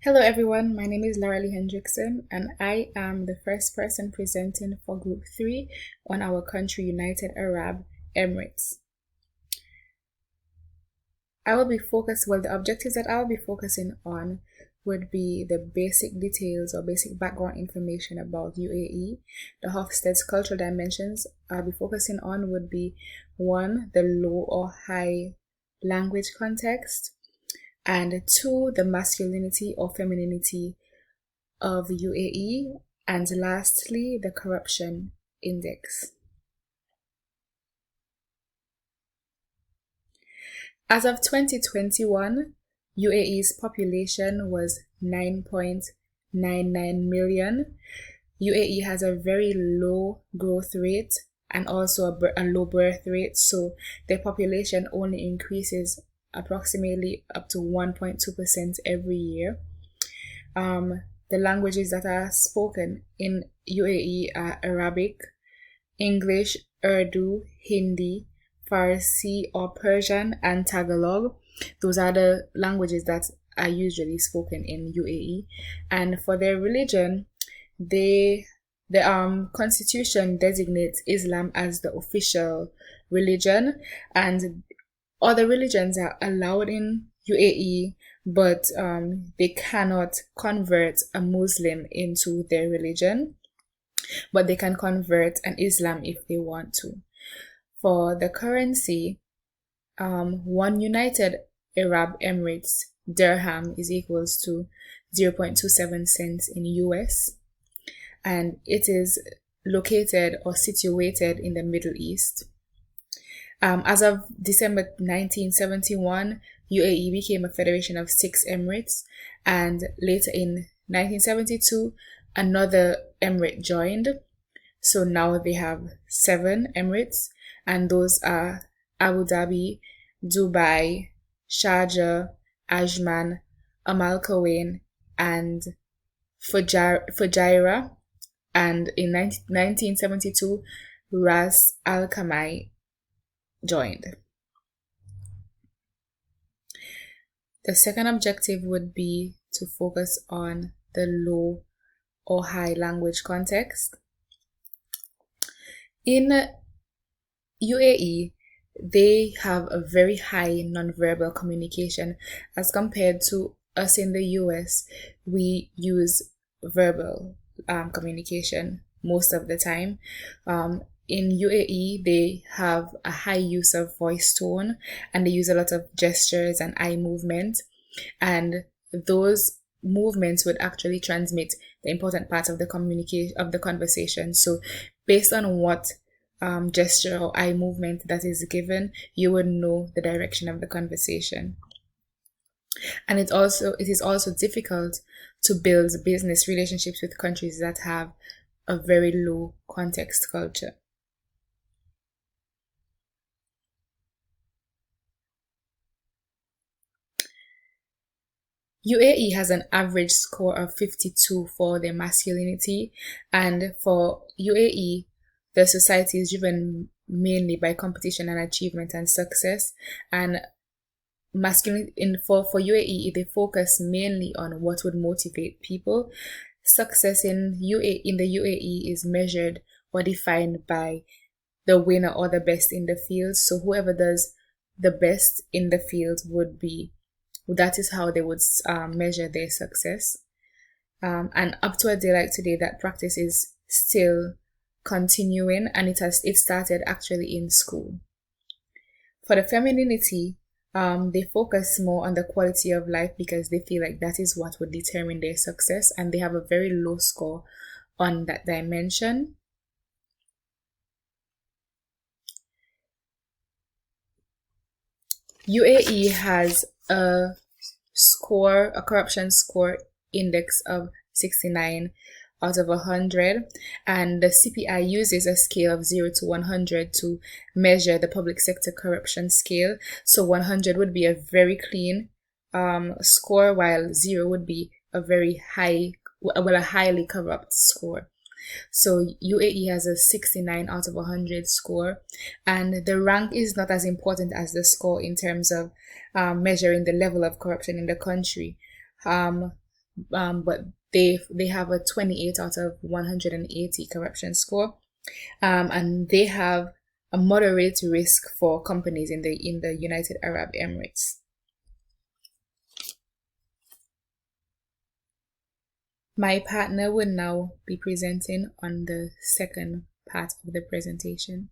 Hello everyone, my name is Lauralee Hendrickson and I am the first person presenting for Group 3 on our country United Arab Emirates. The objectives that I will be focusing on would be the basic details or basic background information about UAE. The Hofstede's cultural dimensions I'll be focusing on would be 1, the low or high language context, and 2, the masculinity or femininity of UAE, and lastly, the corruption index. As of 2021, UAE's population was 9.99 million. UAE has a very low growth rate and also a low birth rate, so their population only increases approximately up to 1.2% every year. The languages that are spoken in UAE are Arabic, English, Urdu, Hindi, Farsi or Persian, and Tagalog. Those are the languages that are usually spoken in UAE. And for their religion, the constitution designates Islam as the official religion, and other religions are allowed in UAE, but they cannot convert a Muslim into their religion, but they can convert an Islam if they want to. For the currency, 1 United Arab Emirates dirham is equals to 0.27 cents in US, and it is located or situated in the Middle East. As of December 1971, UAE became a federation of 6 emirates, and later in 1972, another emirate joined. So now they have 7 emirates, and those are Abu Dhabi, Dubai, Sharjah, Ajman, Amal Quwain, and Fujairah. And in 1972, Ras Al Khaimah joined. The second objective would be to focus on the low or high language context. In UAE, they have a very high nonverbal communication as compared to us in the US. We use verbal communication most of the time. In UAE, they have a high use of voice tone, and they use a lot of gestures and eye movement, and those movements would actually transmit the important parts of the conversation. So based on what gesture or eye movement that is given, you would know the direction of the conversation. And it is also difficult to build business relationships with countries that have a very low context culture. UAE has an average score of 52 for their masculinity, and for UAE, the society is driven mainly by competition and achievement and success. And masculinity for UAE, they focus mainly on what would motivate people. Success in the UAE is measured or defined by the winner or the best in the field. So whoever does the best in the field that is how they would measure their success. And up to a day like today, that practice is still continuing, and it started actually in school. For the femininity, they focus more on the quality of life because they feel like that is what would determine their success, and they have a very low score on that dimension. UAE has a corruption score index of 69 out of 100, and the CPI uses a scale of 0 to 100 to measure the public sector corruption scale. So 100 would be a very clean score, while 0 would be a highly corrupt score. So UAE has a 69 out of 100 score, and the rank is not as important as the score in terms of measuring the level of corruption in the country. but they have a 28 out of 180 corruption score, and they have a moderate risk for companies in the United Arab Emirates. My partner will now be presenting on the second part of the presentation.